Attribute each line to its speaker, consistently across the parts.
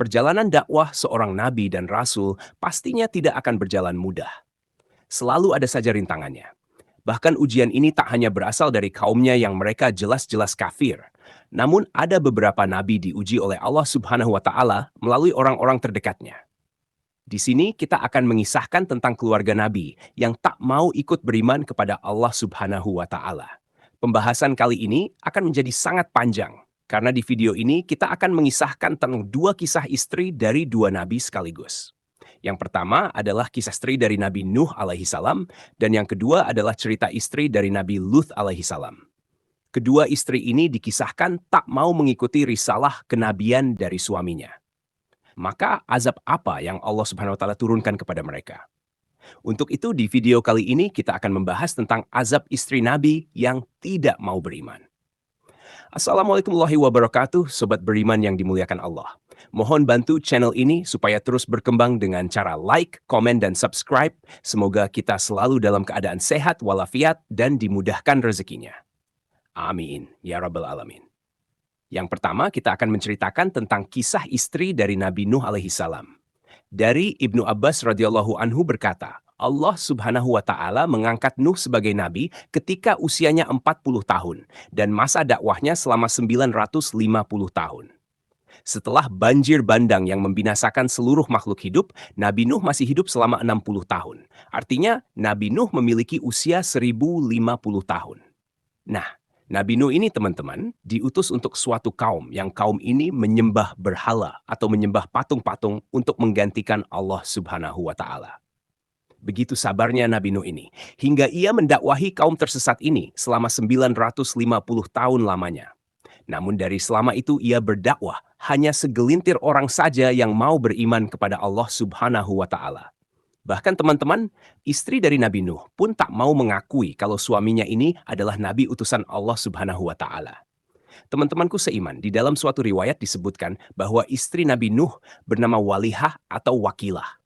Speaker 1: perjalanan dakwah seorang nabi dan rasul pastinya tidak akan berjalan mudah. Selalu ada saja rintangannya. Bahkan ujian ini tak hanya berasal dari kaumnya yang mereka jelas-jelas kafir. Namun ada beberapa nabi diuji oleh Allah Subhanahu wa taala melalui orang-orang terdekatnya. Di sini kita akan mengisahkan tentang keluarga nabi yang tak mau ikut beriman kepada Allah Subhanahu wa taala. Pembahasan kali ini akan menjadi sangat panjang karena di video ini kita akan mengisahkan tentang dua kisah istri dari dua nabi sekaligus. Yang pertama adalah kisah istri dari Nabi Nuh alaihi salam dan yang kedua adalah cerita istri dari Nabi Lut alaihi salam. Kedua istri ini dikisahkan tak mau mengikuti risalah kenabian dari suaminya. Maka azab apa yang Allah Subhanahu wa taala turunkan kepada mereka? Untuk itu di video kali ini kita akan membahas tentang azab istri Nabi yang tidak mau beriman. Assalamualaikum warahmatullahi wabarakatuh, sobat beriman yang dimuliakan Allah. Mohon bantu channel ini supaya terus berkembang dengan cara like, komen, dan subscribe. Semoga kita selalu dalam keadaan sehat walafiat dan dimudahkan rezekinya. Amin, ya Rabbal Alamin. Yang pertama, kita akan menceritakan tentang kisah istri dari Nabi Nuh alaihi salam. Dari Ibnu Abbas radhiyallahu anhu berkata, Allah Subhanahu wa taala mengangkat Nuh sebagai nabi ketika usianya 40 tahun dan masa dakwahnya selama 950 tahun. Setelah banjir bandang yang membinasakan seluruh makhluk hidup, Nabi Nuh masih hidup selama 60 tahun. Artinya, Nabi Nuh memiliki usia 1050 tahun. Nah, Nabi Nuh ini teman-teman diutus untuk suatu kaum yang kaum ini menyembah berhala atau menyembah patung-patung untuk menggantikan Allah Subhanahu wa taala. Begitu sabarnya Nabi Nuh ini hingga ia mendakwahi kaum tersesat ini selama 950 tahun lamanya. Namun dari selama itu ia berdakwah hanya segelintir orang saja yang mau beriman kepada Allah Subhanahu wa taala. Bahkan teman-teman, istri dari Nabi Nuh pun tak mau mengakui kalau suaminya ini adalah nabi utusan Allah Subhanahu wa taala. Teman-temanku seiman, di dalam suatu riwayat disebutkan bahwa istri Nabi Nuh bernama Walihah atau Wakilah.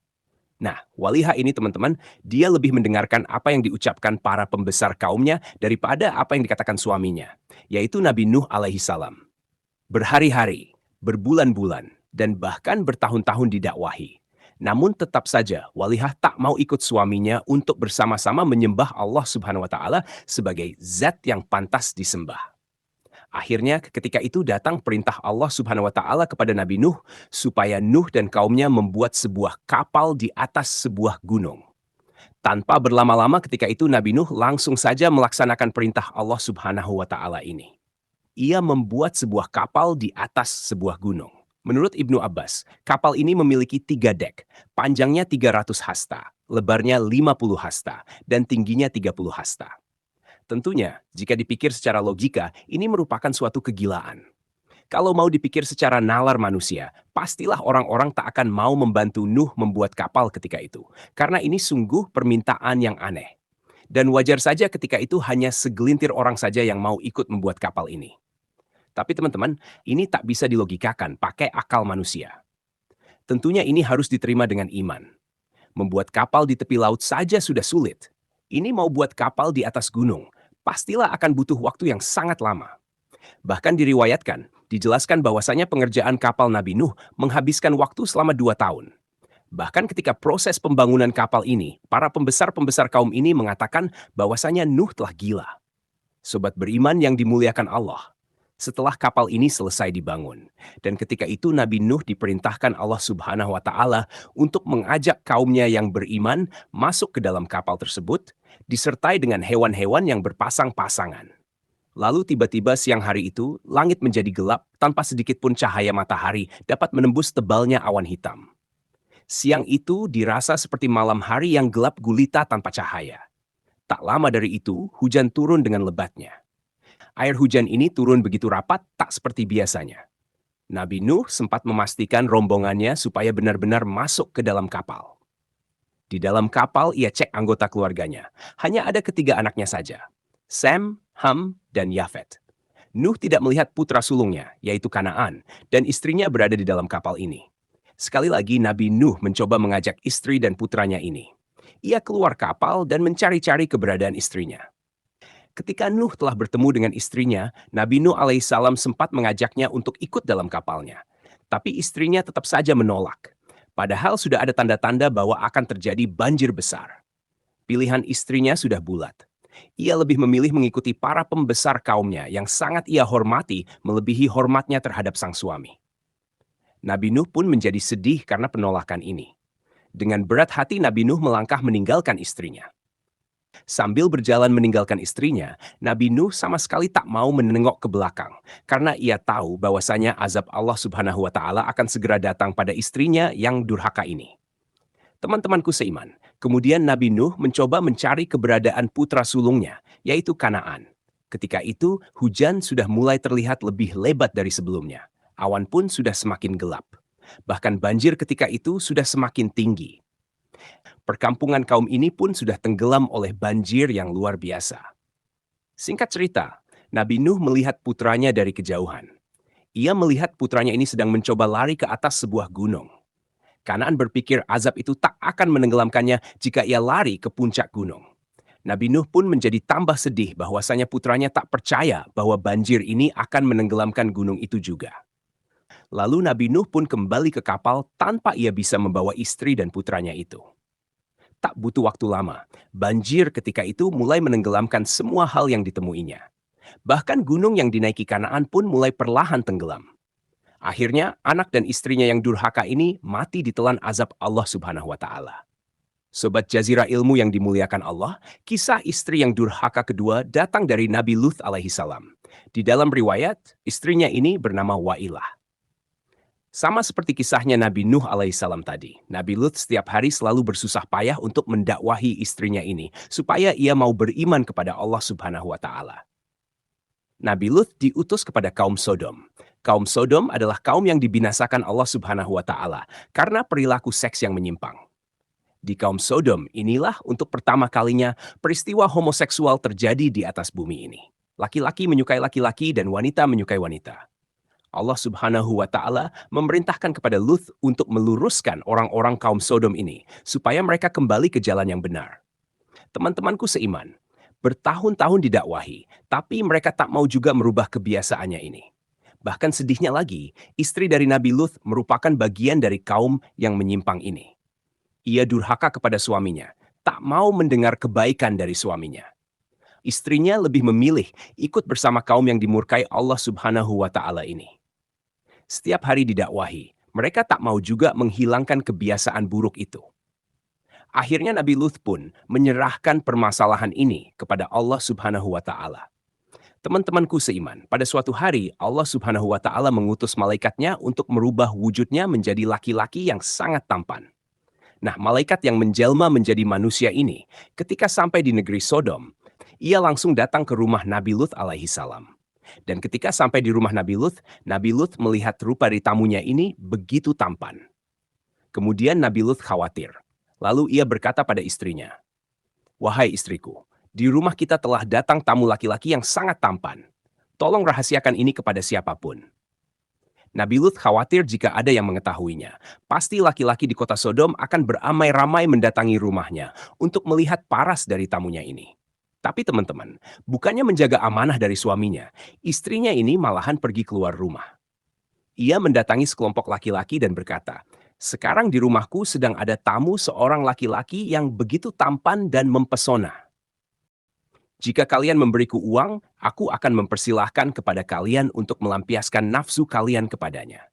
Speaker 1: Nah, Walihah ini teman-teman, dia lebih mendengarkan apa yang diucapkan para pembesar kaumnya daripada apa yang dikatakan suaminya, yaitu Nabi Nuh alaihi salam. Berhari-hari, berbulan-bulan, dan bahkan bertahun-tahun didakwahi. Namun tetap saja Walihah tak mau ikut suaminya untuk bersama-sama menyembah Allah Subhanahu wa taala sebagai zat yang pantas disembah. Akhirnya ketika itu datang perintah Allah Subhanahu wa taala kepada Nabi Nuh supaya Nuh dan kaumnya membuat sebuah kapal di atas sebuah gunung. Tanpa berlama-lama ketika itu Nabi Nuh langsung saja melaksanakan perintah Allah Subhanahu wa taala ini. Ia membuat sebuah kapal di atas sebuah gunung. Menurut Ibnu Abbas, kapal ini memiliki 3 dek, panjangnya 300 hasta, lebarnya 50 hasta, dan tingginya 30 hasta. Tentunya, jika dipikir secara logika, ini merupakan suatu kegilaan. Kalau mau dipikir secara nalar manusia, pastilah orang-orang tak akan mau membantu Nuh membuat kapal ketika itu, karena ini sungguh permintaan yang aneh. Dan wajar saja ketika itu hanya segelintir orang saja yang mau ikut membuat kapal ini. Tapi teman-teman, ini tak bisa dilogikakan pakai akal manusia. Tentunya ini harus diterima dengan iman. Membuat kapal di tepi laut saja sudah sulit. Ini mau buat kapal di atas gunung, pastilah akan butuh waktu yang sangat lama. Bahkan diriwayatkan, dijelaskan bahwasanya pengerjaan kapal Nabi Nuh menghabiskan waktu selama 2 tahun. Bahkan ketika proses pembangunan kapal ini, para pembesar-pembesar kaum ini mengatakan bahwasanya Nuh telah gila. Sobat beriman yang dimuliakan Allah, setelah kapal ini selesai dibangun. Dan ketika itu Nabi Nuh diperintahkan Allah Subhanahu wa taala untuk mengajak kaumnya yang beriman masuk ke dalam kapal tersebut, disertai dengan hewan-hewan yang berpasang-pasangan. Lalu tiba-tiba siang hari itu, langit menjadi gelap tanpa sedikit pun cahaya matahari dapat menembus tebalnya awan hitam. Siang itu dirasa seperti malam hari yang gelap gulita tanpa cahaya. Tak lama dari itu, hujan turun dengan lebatnya. Air hujan ini turun begitu rapat, tak seperti biasanya. Nabi Nuh sempat memastikan rombongannya supaya benar-benar masuk ke dalam kapal. Di dalam kapal ia cek anggota keluarganya. Hanya ada 3 anaknya saja, Sem, Ham, dan Yafet. Nuh tidak melihat putra sulungnya, yaitu Kanaan, dan istrinya berada di dalam kapal ini. Sekali lagi Nabi Nuh mencoba mengajak istri dan putranya ini. Ia keluar kapal dan mencari-cari keberadaan istrinya. Ketika Nuh telah bertemu dengan istrinya, Nabi Nuh alaihissalam sempat mengajaknya untuk ikut dalam kapalnya. Tapi istrinya tetap saja menolak. Padahal sudah ada tanda-tanda bahwa akan terjadi banjir besar. Pilihan istrinya sudah bulat. Ia lebih memilih mengikuti para pembesar kaumnya yang sangat ia hormati melebihi hormatnya terhadap sang suami. Nabi Nuh pun menjadi sedih karena penolakan ini. Dengan berat hati Nabi Nuh melangkah meninggalkan istrinya. Sambil berjalan meninggalkan istrinya, Nabi Nuh sama sekali tak mau menengok ke belakang karena ia tahu bahwasanya azab Allah Subhanahu wa taala akan segera datang pada istrinya yang durhaka ini. Teman-temanku seiman, kemudian Nabi Nuh mencoba mencari keberadaan putra sulungnya, yaitu Kanaan. Ketika itu, hujan sudah mulai terlihat lebih lebat dari sebelumnya. Awan pun sudah semakin gelap. Bahkan banjir ketika itu sudah semakin tinggi. Perkampungan kaum ini pun sudah tenggelam oleh banjir yang luar biasa. Singkat cerita, Nabi Nuh melihat putranya dari kejauhan. Ia melihat putranya ini sedang mencoba lari ke atas sebuah gunung. Kanaan berpikir azab itu tak akan menenggelamkannya jika ia lari ke puncak gunung. Nabi Nuh pun menjadi tambah sedih bahwasanya putranya tak percaya bahwa banjir ini akan menenggelamkan gunung itu juga. Lalu Nabi Nuh pun kembali ke kapal tanpa ia bisa membawa istri dan putranya itu. Tak butuh waktu lama, banjir ketika itu mulai menenggelamkan semua hal yang ditemuinya. Bahkan gunung yang dinaiki Kanaan pun mulai perlahan tenggelam. Akhirnya, anak dan istrinya yang durhaka ini mati ditelan azab Allah Subhanahu wa taala. Sobat Jazirah Ilmu yang dimuliakan Allah, kisah istri yang durhaka kedua datang dari Nabi Luth alaihi salam. Di dalam riwayat, istrinya ini bernama Wailah. Sama seperti kisahnya Nabi Nuh alaihissalam tadi, Nabi Lut setiap hari selalu bersusah payah untuk mendakwahi istrinya ini, supaya ia mau beriman kepada Allah Subhanahu wa Ta'ala. Nabi Lut diutus kepada kaum Sodom. Kaum Sodom adalah kaum yang dibinasakan Allah Subhanahu wa Ta'ala karena perilaku seks yang menyimpang. Di kaum Sodom inilah untuk pertama kalinya peristiwa homoseksual terjadi di atas bumi ini. Laki-laki menyukai laki-laki dan wanita menyukai wanita. Allah Subhanahu wa Ta'ala memerintahkan kepada Luth untuk meluruskan orang-orang kaum Sodom ini, supaya mereka kembali ke jalan yang benar. Teman-temanku seiman, bertahun-tahun didakwahi, tapi mereka tak mau juga merubah kebiasaannya ini. Bahkan sedihnya lagi, istri dari Nabi Luth merupakan bagian dari kaum yang menyimpang ini. Ia durhaka kepada suaminya, tak mau mendengar kebaikan dari suaminya. Istrinya lebih memilih ikut bersama kaum yang dimurkai Allah Subhanahu wa Ta'ala ini. Setiap hari didakwahi, mereka tak mau juga menghilangkan kebiasaan buruk itu. Akhirnya Nabi Luth pun menyerahkan permasalahan ini kepada Allah Subhanahu wa Ta'ala. Teman-temanku seiman, pada suatu hari Allah Subhanahu wa Ta'ala mengutus malaikatnya untuk merubah wujudnya menjadi laki-laki yang sangat tampan. Nah, malaikat yang menjelma menjadi manusia ini, ketika sampai di negeri Sodom, ia langsung datang ke rumah Nabi Luth alaihi salam. Dan ketika sampai di rumah Nabi Luth melihat rupa dari tamunya ini begitu tampan. Kemudian Nabi Luth khawatir. Lalu ia berkata pada istrinya, "Wahai istriku, di rumah kita telah datang tamu laki-laki yang sangat tampan. Tolong rahasiakan ini kepada siapapun." Nabi Luth khawatir jika ada yang mengetahuinya. Pasti laki-laki di kota Sodom akan beramai-ramai mendatangi rumahnya untuk melihat paras dari tamunya ini. Tapi teman-teman, bukannya menjaga amanah dari suaminya, istrinya ini malahan pergi keluar rumah. Ia mendatangi sekelompok laki-laki dan berkata, "Sekarang di rumahku sedang ada tamu seorang laki-laki yang begitu tampan dan mempesona. Jika kalian memberiku uang, aku akan mempersilahkan kepada kalian untuk melampiaskan nafsu kalian kepadanya."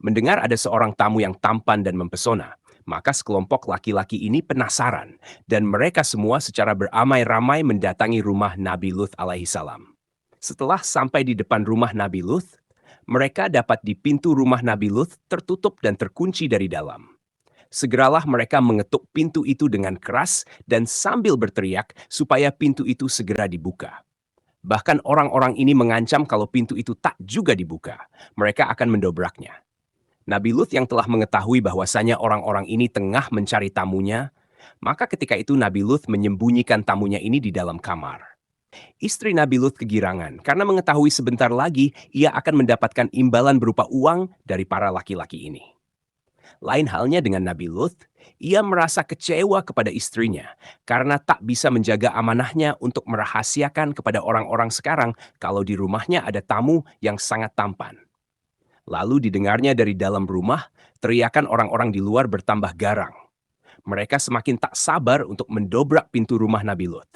Speaker 1: Mendengar ada seorang tamu yang tampan dan mempesona, maka sekelompok laki-laki ini penasaran, dan mereka semua secara beramai-ramai mendatangi rumah Nabi Luth alaihi salam. Setelah sampai di depan rumah Nabi Luth, mereka dapat di pintu rumah Nabi Luth tertutup dan terkunci dari dalam. Segeralah mereka mengetuk pintu itu dengan keras dan sambil berteriak supaya pintu itu segera dibuka. Bahkan orang-orang ini mengancam kalau pintu itu tak juga dibuka, mereka akan mendobraknya. Nabi Lut yang telah mengetahui bahwasanya orang-orang ini tengah mencari tamunya, maka ketika itu Nabi Lut menyembunyikan tamunya ini di dalam kamar. Istri Nabi Lut kegirangan karena mengetahui sebentar lagi ia akan mendapatkan imbalan berupa uang dari para laki-laki ini. Lain halnya dengan Nabi Lut, ia merasa kecewa kepada istrinya karena tak bisa menjaga amanahnya untuk merahasiakan kepada orang-orang sekarang kalau di rumahnya ada tamu yang sangat tampan. Lalu didengarnya dari dalam rumah, teriakan orang-orang di luar bertambah garang. Mereka semakin tak sabar untuk mendobrak pintu rumah Nabi Lut.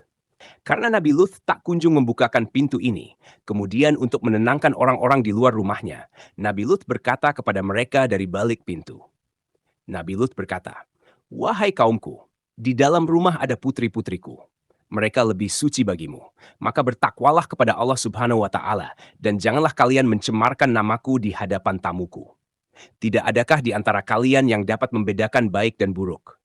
Speaker 1: Karena Nabi Lut tak kunjung membukakan pintu ini, kemudian untuk menenangkan orang-orang di luar rumahnya, Nabi Lut berkata kepada mereka dari balik pintu. Nabi Lut berkata, "Wahai kaumku, di dalam rumah ada putri-putriku. Mereka lebih suci bagimu. Maka bertakwalah kepada Allah Subhanahu wa Ta'ala, dan janganlah kalian mencemarkan namaku di hadapan tamuku. Tidak adakah di antara kalian yang dapat membedakan baik dan buruk?"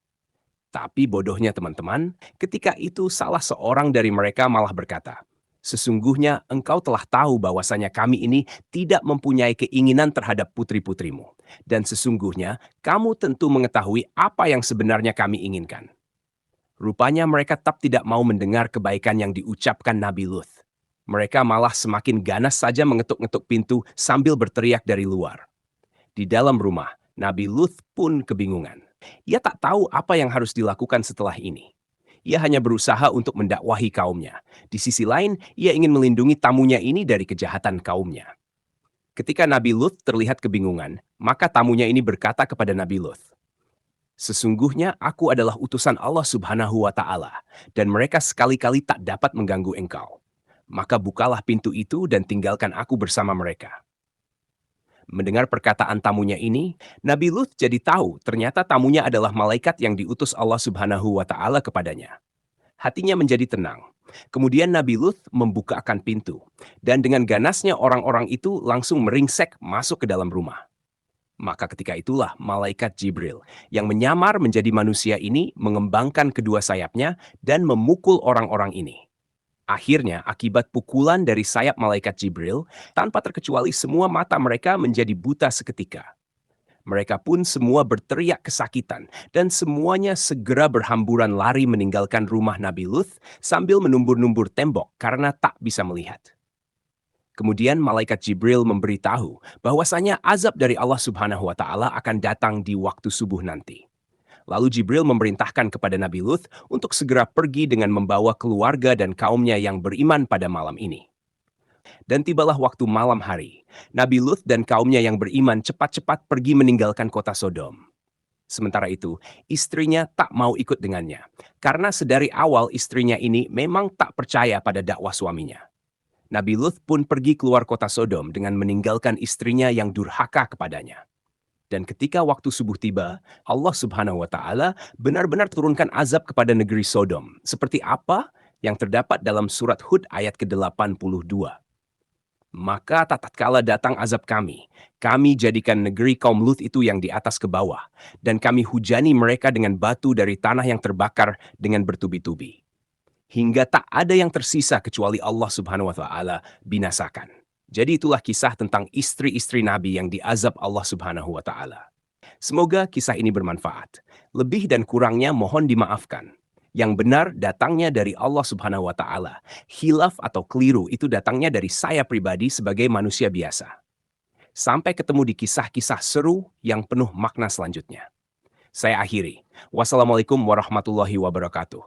Speaker 1: Tapi bodohnya teman-teman, ketika itu salah seorang dari mereka malah berkata, "Sesungguhnya engkau telah tahu bahwasanya kami ini tidak mempunyai keinginan terhadap putri-putrimu. Dan sesungguhnya kamu tentu mengetahui apa yang sebenarnya kami inginkan." Rupanya mereka tetap tidak mau mendengar kebaikan yang diucapkan Nabi Lut. Mereka malah semakin ganas saja mengetuk-ngetuk pintu sambil berteriak dari luar. Di dalam rumah, Nabi Lut pun kebingungan. Ia tak tahu apa yang harus dilakukan setelah ini. Ia hanya berusaha untuk mendakwahi kaumnya. Di sisi lain, ia ingin melindungi tamunya ini dari kejahatan kaumnya. Ketika Nabi Lut terlihat kebingungan, maka tamunya ini berkata kepada Nabi Lut, "Sesungguhnya aku adalah utusan Allah Subhanahu wa Ta'ala, dan mereka sekali-kali tak dapat mengganggu engkau. Maka bukalah pintu itu dan tinggalkan aku bersama mereka." Mendengar perkataan tamunya ini, Nabi Lut jadi tahu ternyata tamunya adalah malaikat yang diutus Allah Subhanahu wa Ta'ala kepadanya. Hatinya menjadi tenang. Kemudian Nabi Lut membukakan pintu, dan dengan ganasnya orang-orang itu langsung meringsek masuk ke dalam rumah. Maka ketika itulah malaikat Jibril yang menyamar menjadi manusia ini mengembangkan kedua sayapnya dan memukul orang-orang ini. Akhirnya, akibat pukulan dari sayap malaikat Jibril, tanpa terkecuali semua mata mereka menjadi buta seketika. Mereka pun semua berteriak kesakitan, dan semuanya segera berhamburan lari meninggalkan rumah Nabi Lut sambil menumbur-numbur tembok karena tak bisa melihat. Kemudian malaikat Jibril memberitahu bahwasanya azab dari Allah Subhanahu wa Ta'ala akan datang di waktu subuh nanti. Lalu Jibril memerintahkan kepada Nabi Lut untuk segera pergi dengan membawa keluarga dan kaumnya yang beriman pada malam ini. Dan tibalah waktu malam hari, Nabi Lut dan kaumnya yang beriman cepat-cepat pergi meninggalkan kota Sodom. Sementara itu, istrinya tak mau ikut dengannya, karena sedari awal istrinya ini memang tak percaya pada dakwah suaminya. Nabi Lut pun pergi keluar kota Sodom dengan meninggalkan istrinya yang durhaka kepadanya. Dan ketika waktu subuh tiba, Allah Subhanahu wa Ta'ala benar-benar turunkan azab kepada negeri Sodom, seperti apa yang terdapat dalam surat Hud ayat ke-82. Maka tatkala datang azab kami jadikan negeri kaum Lut itu yang di atas ke bawah, dan kami hujani mereka dengan batu dari tanah yang terbakar dengan bertubi-tubi. Hingga tak ada yang tersisa kecuali Allah Subhanahu wa Ta'ala binasakan. Jadi itulah kisah tentang istri-istri Nabi yang diazab Allah Subhanahu wa Ta'ala. Semoga kisah ini bermanfaat. Lebih dan kurangnya mohon dimaafkan. Yang benar datangnya dari Allah Subhanahu wa Ta'ala. Khilaf atau keliru itu datangnya dari saya pribadi sebagai manusia biasa. Sampai ketemu di kisah-kisah seru yang penuh makna selanjutnya. Saya akhiri. Wassalamualaikum warahmatullahi wabarakatuh.